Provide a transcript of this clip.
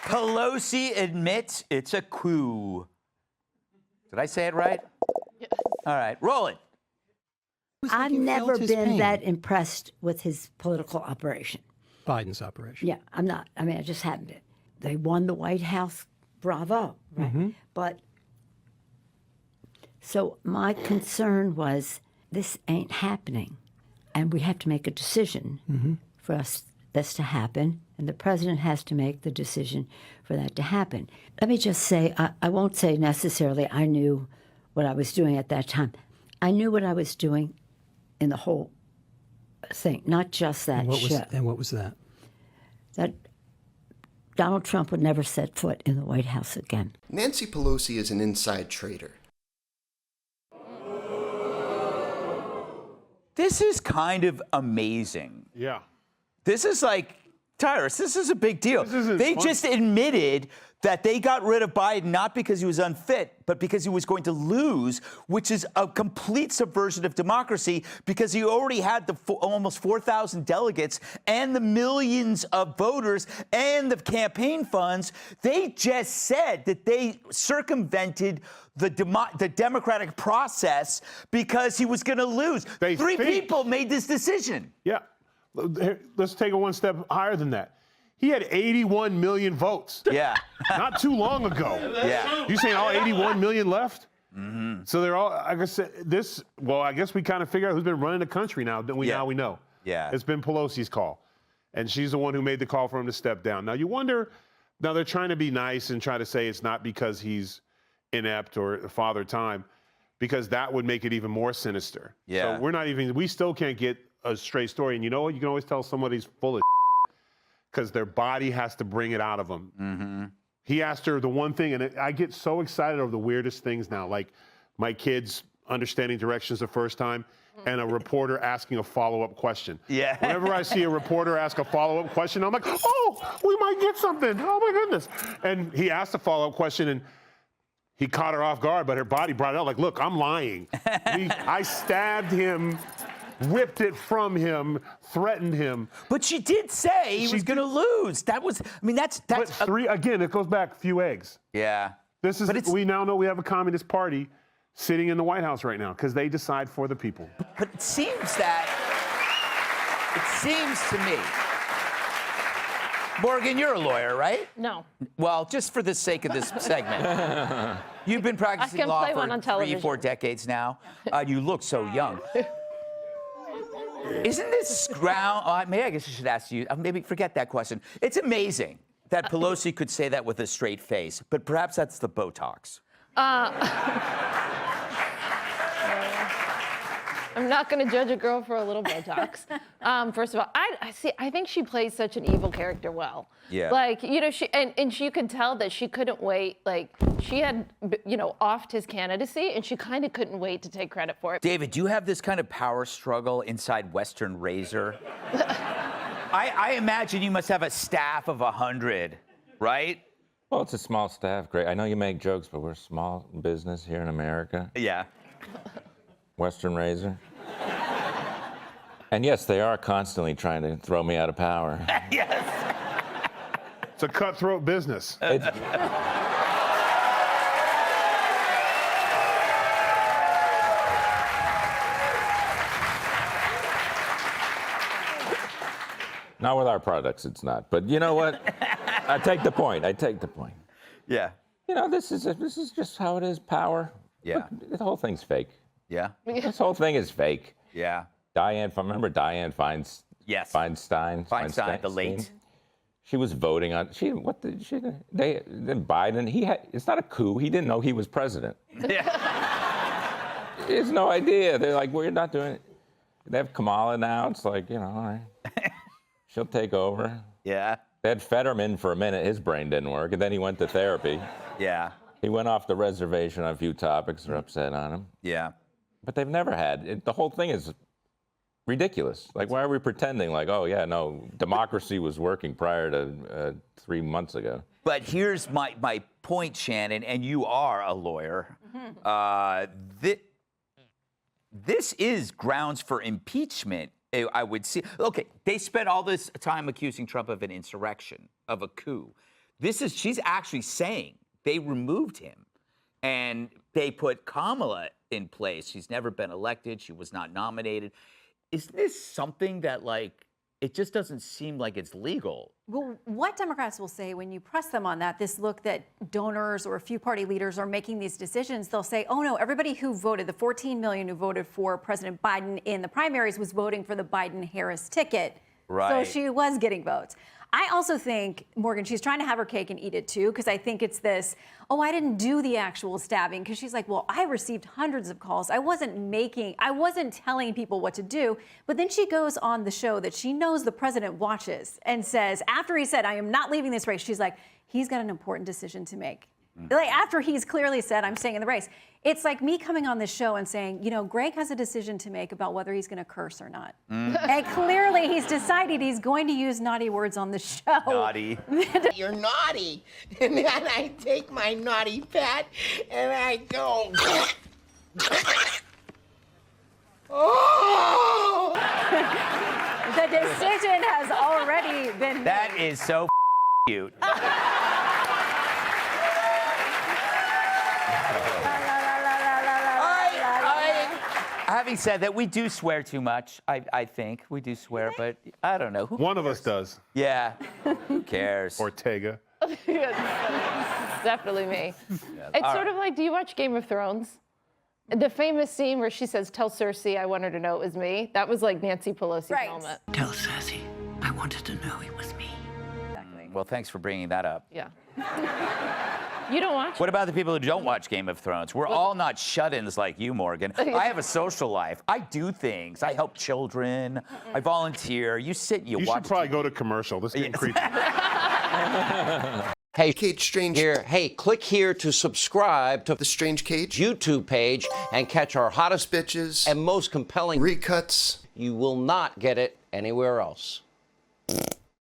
Pelosi admits it's a coup. Did I say it right? Yes. All right, roll it. I've never been that impressed with his political operation. Biden's operation. Yeah, I'm not. I mean, I just haven't been. They won the White House. Bravo. Right? But so my concern was this ain't happening. And we have to make a decision for this to happen. And the president has to make the decision for that to happen. Let me just say, I won't say necessarily I knew what I was doing at that time. I knew what I was doing in the whole thing, not just that show. And what was that? That Donald Trump would never set foot in the White House again. Nancy Pelosi is an inside trader. This is kind of amazing. Yeah. This is like, Tyrus, this is a big deal. They fun. just admitted that they got rid of Biden not because he was unfit, but because he was going to lose, which is a complete subversion of democracy because he already had the almost 4,000 delegates and the millions of voters and the campaign funds. They just said that they circumvented the democratic process because he was going to lose. Three people made this decision. Yeah. Let's take it one step higher than that. He had 81 million votes. Yeah. Not too long ago. Yeah. You saying all 81 million left? So they're all, like I said, I guess we kind of figure out who's been running the country now. Now we know. Yeah. It's been Pelosi's call. And she's the one who made the call for him to step down. Now you wonder, now they're trying to be nice and try to say it's not because he's inept or father time, because that would make it even more sinister. Yeah. So we still can't get a straight story. And you know what? You can always tell somebody's full of because their body has to bring it out of them. He asked her the one thing, and I get so excited over the weirdest things now, like my kids understanding directions the first time and a reporter asking a follow-up question. Yeah. Whenever I see a reporter ask a follow-up question, I'm like, oh, we might get something. Oh, my goodness. And he asked a follow-up question, and he caught her off guard, but her body brought it out like, look, I'm lying. I stabbed him, ripped it from him, threatened him. But she did say he was going to lose. That was, I mean, that's. But again, it goes back a few eggs. Yeah. We now know we have a communist party sitting in the White House right now because they decide for the people. But it seems to me, Morgan, you're a lawyer, right? No. Well, just for the sake of this segment, you've been practicing law for 3-4 decades now. You look so young. Isn't this ground? Maybe I guess I should ask you. Maybe forget that question. It's amazing that Pelosi could say that with a straight face, but perhaps that's the Botox. I'm not going to judge a girl for a little Botox. First of all, I think she plays such an evil character well. Yeah. Like, you know, and you could tell that she couldn't wait. Like, she had, offed his candidacy, and she kind of couldn't wait to take credit for it. David, do you have this kind of power struggle inside Western Razor? I imagine you must have a staff of 100, right? Well, it's a small staff. Great. I know you make jokes, but we're a small business here in America. Yeah. Western Razor. And yes, they are constantly trying to throw me out of power. Yes. It's a cutthroat business. Not with our products, it's not. But you know what? I take the point. Yeah. You know, this is just how it is. Power. Yeah. Look, the whole thing's fake. Yeah. This whole thing is fake. Yeah. Remember Dianne Feinstein? Yes. Feinstein, the late. She was voting on. Then Biden. It's not a coup. He didn't know he was president. Yeah. He has no idea. They're like, we're not doing it. They have Kamala now. It's like, all right. She'll take over. Yeah. They had Fetterman for a minute. His brain didn't work, and then he went to therapy. Yeah. He went off the reservation on a few topics that are upset on him. Yeah. But they've never had. The whole thing is ridiculous. Like, why are we pretending like, oh, yeah, no, democracy was working prior to 3 months ago? But here's my point, Shannon, and you are a lawyer. This is grounds for impeachment, I would see. Okay, they spent all this time accusing Trump of an insurrection, of a coup. she's actually saying they removed him and they put Kamala in place. She's never been elected. She was not nominated. Isn't this something that, like, it just doesn't seem like it's legal? Well, what Democrats will say when you press them on that, this look that donors or a few party leaders are making these decisions, they'll say, oh no, everybody who voted, the 14 million who voted for President Biden in the primaries was voting for the Biden-Harris ticket. Right. So she was getting votes. I also think, Morgan, she's trying to have her cake and eat it too, because I think it's this, oh, I didn't do the actual stabbing, because she's like, well, I received hundreds of calls. I wasn't telling people what to do. But then she goes on the show that she knows the president watches and says, after he said, I am not leaving this race, she's like, he's got an important decision to make. Like, after he's clearly said, I'm staying in the race. It's like me coming on this show and saying, you know, Greg has a decision to make about whether he's going to curse or not. And clearly he's decided he's going to use naughty words on the show. Naughty. You're naughty. And then I take my naughty pet and I go. Oh! The decision has already been made. That is so cute. Having said that, we do swear too much. I think we do swear, but I don't know. One of us does. Yeah. Who cares? Ortega. It's definitely me. It's sort of like, do you watch Game of Thrones? The famous scene where she says, tell Cersei I want her to know it was me. That was like Nancy Pelosi's moment. Tell Cersei I wanted to know it was me. Well, thanks for bringing that up. Yeah. You don't watch? What about the people who don't watch Game of Thrones? We're all not shut-ins like you, Morgan. I have a social life. I do things. I help children. I volunteer. You sit and you watch. You should probably go to commercial. This is getting creepy. Hey, Cage Strange here. Hey, click here to subscribe to The Strange Cage, YouTube page and catch our hottest bitches, and most compelling recuts. You will not get it anywhere else.